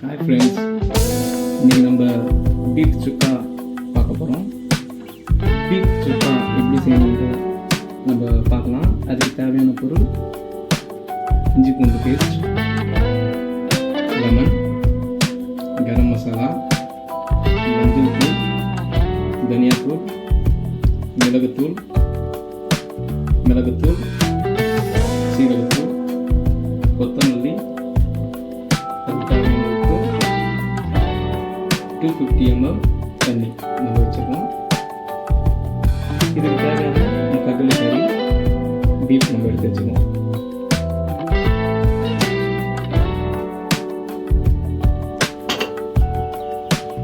Hi friends, இன்றைக்கி நம்ம beef சுக்கா பார்க்க போகிறோம். பீஃப் சுக்கா எப்படி செய்யணுன்ட்டு நம்ம பார்க்கலாம். அதுக்கு தேவையான பொருள்: இஞ்சி பூண்டு பேஸ்ட், லெமன், கரம் மசாலா, மஞ்சள் தூள், தனியாத்தூள், மிளகுத்தூள், சீரகத்தூள், கொத்தமல்லி, 250 ml தண்ணி நம்ம வச்சுருக்கோம். இதுக்கு தேவையான கடலை கறி, பீஃப் நம்ம எடுத்து வச்சுக்கோம்.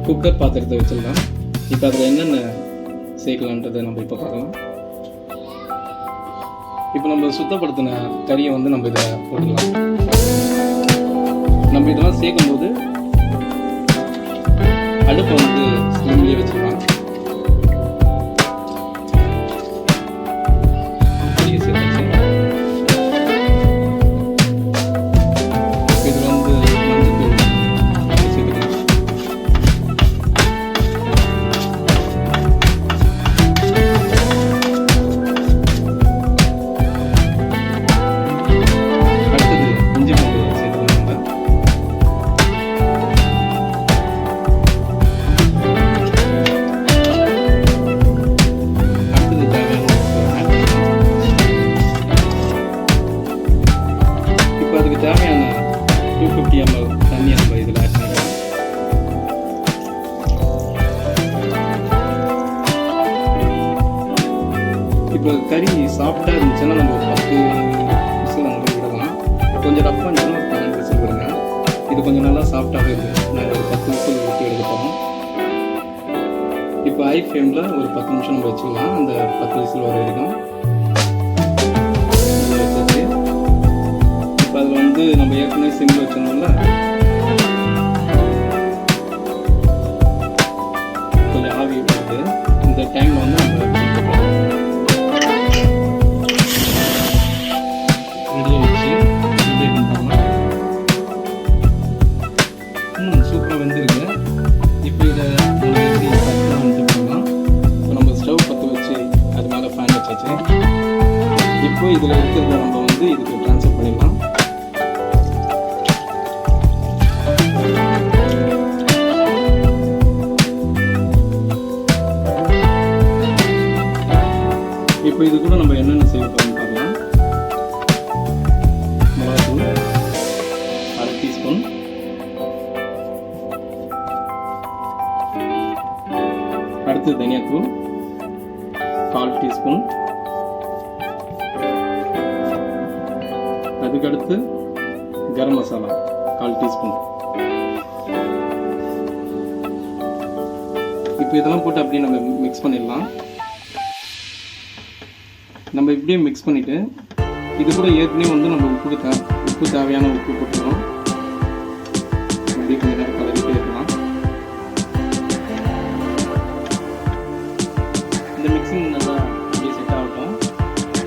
குக்கர் பாத்திரத்தை வச்சிடலாம். இப்போ அதில் என்னென்ன சேர்க்கலான்றதை நம்ம இப்போ பார்க்கலாம். இப்போ நம்ம சுத்தப்படுத்தின கறியை நம்ம இதை போட்டுக்கலாம். நம்ம இதெல்லாம் சேர்க்கும்போது அடுப்பை ஸ்லிம்லேயே வச்சுக்கலாம். இதில் மஞ்சள் சேர்த்துக்கலாம். அடுத்தது இஞ்சி பூண்டு சேர்த்துக்கலாம். அதுக்கு தேவையான 250 ml தண்ணியை நம்ம இதில் ஆட் பண்ணிக்கலாம். இப்போ கறி சாஃப்டாக இருந்துச்சுன்னா நம்ம ஒரு 10 விசில் விடலாம். கொஞ்சம் ரஃப்பாக இருந்துச்சுன்னா ஒரு 12 விசில் விடுங்க. இது கொஞ்சம் நல்லா சாஃப்டாகவே இருக்குது. நாங்கள் ஒரு 10 விசில் ஊற்றி எடுக்க போகிறோம். இப்போ ஹை ஃப்ளேமில் ஒரு 10 நிமிஷம் நம்ம வச்சுக்கலாம். அந்த 10 விசில் வர வரைக்கும் அதில் நம்ம ஏற்கனவே சிம்மில் வச்சிருந்தோம்ல, கொஞ்சம் ஆவி விட்டு இந்த டைமில் நம்ம ரெடியாக வச்சு ரெடி பண்ணிட்டோம்னா சூப்பராக வெந்திருக்கு. இப்போ இதை நம்ம எப்படி பண்ணலாம். இப்போ நம்ம ஸ்டவ் பற்ற வச்சு அது மேலே ஃபேன் வச்சாச்சு. இப்போ இதில் இருக்கிறத நம்ம இதுக்கு ட்ரான்ஸ்ஃபர் பண்ணிடலாம். இப்போ இது கூட நம்ம என்னென்ன செய்ய போகிறோம்னு பார்க்கலாம். மிளகாத்தூள் 1/2 டீஸ்பூன், அடுத்து தனியாத்தூள் 1/4 டீஸ்பூன், அதுக்கடுத்து கரம் மசாலா 1/4 டீஸ்பூன். இப்போ இதெல்லாம் போட்டு அப்படியே நம்ம மிக்ஸ் பண்ணிடலாம். நம்ம இப்படியே மிக்ஸ் பண்ணிவிட்டு இது கூட ஏற்கனவே நம்ம உப்பு தேவையான உப்பு போட்டுக்கிறோம். அப்படியே கொஞ்சம் நேரம் கலரிட்டே இருக்கலாம். இந்த மிக்சிங் நல்லா அப்படியே செட் ஆகட்டும்.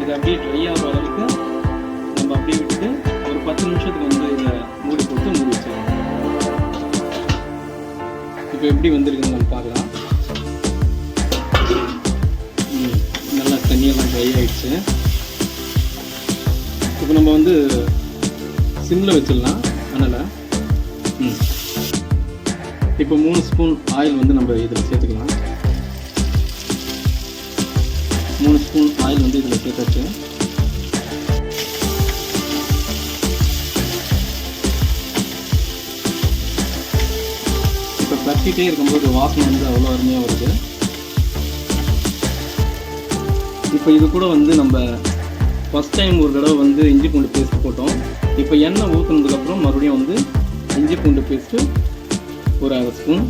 இது அப்படியே ட்ரை ஆகிற அளவுக்கு நம்ம அப்படியே விட்டுட்டு ஒரு 10 நிமிஷத்துக்கு இதை மூடி போட்டு மூடி வச்சிடலாம். இப்போ எப்படி வந்திருக்குன்னு நம்ம பார்க்கலாம். நல்லா தண்ணியெல்லாம் ட்ரை ஆகிடுச்சு. இப்போ நம்ம சிம்மில் வச்சிடலாம். அதனால் இப்போ 3 ஸ்பூன் ஆயில் நம்ம இதில் சேர்த்துக்கலாம். 3 ஸ்பூன் ஆயில் இதில் சேர்த்தாச்சு. இப்போ தட்டிகிட்டே இருக்கும்போது வாசனை அவ்வளோ அருமையாக வருது. இப்போ இது கூட நம்ம ஃபஸ்ட் டைம் ஒரு தடவை இஞ்சி பூண்டு பேஸ்ட்டு போட்டோம். இப்போ எண்ணெய் ஊற்றுனதுக்கப்புறம் மறுபடியும் இஞ்சி பூண்டு பேஸ்ட்டு ஒரு 1/2 ஸ்பூன்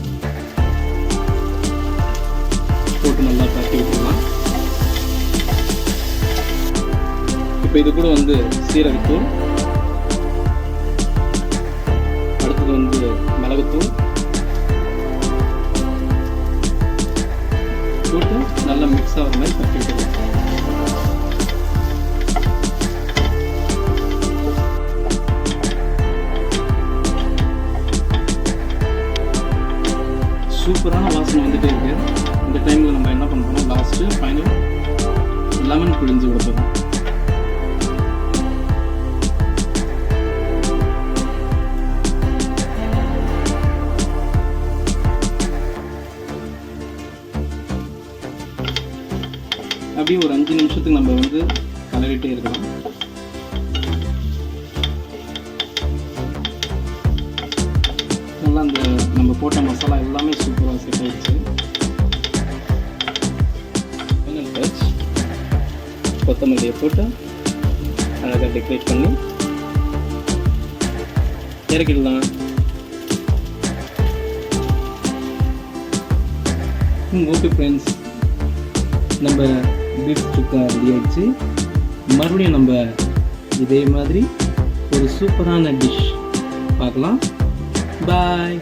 போட்டு நல்லா தட்டி விட்டுக்கலாம். இப்போ இது கூட சீரகத்தூள், அடுத்தது மிளகுத்தூள் போட்டு நல்லா மிக்ஸ் ஆகிற மாதிரி தட்டி விட்டுக்கலாம். சூப்பரான வாசனை வந்துட்டே இருக்கு. இந்த டைமில் நம்ம என்ன பண்ணுறோம், லாஸ்ட்டு ஃபைனல் லெமன் பிழிஞ்சு விட போகிறோம். அப்படியே ஒரு 5 நிமிஷத்துக்கு நம்ம வந்து கலரிட்டே இருக்கலாம். நல்லா அந்த நம்ம போட்ட மசாலா எல்லாமே சூப்பராக செட் ஆயிடுச்சு. ஃபைனல் டச் கொத்தமல்லியை போட்டு அழகாக டெக்கரேட் பண்ணி இறக்கிடலாம். ஓகே ஃப்ரெண்ட்ஸ், நம்ம பீஃப் சுக்கா ரெடி ஆகிடுச்சு. மறுபடியும் நம்ம இதே மாதிரி ஒரு சூப்பரான டிஷ் பார்க்கலாம். பாய்.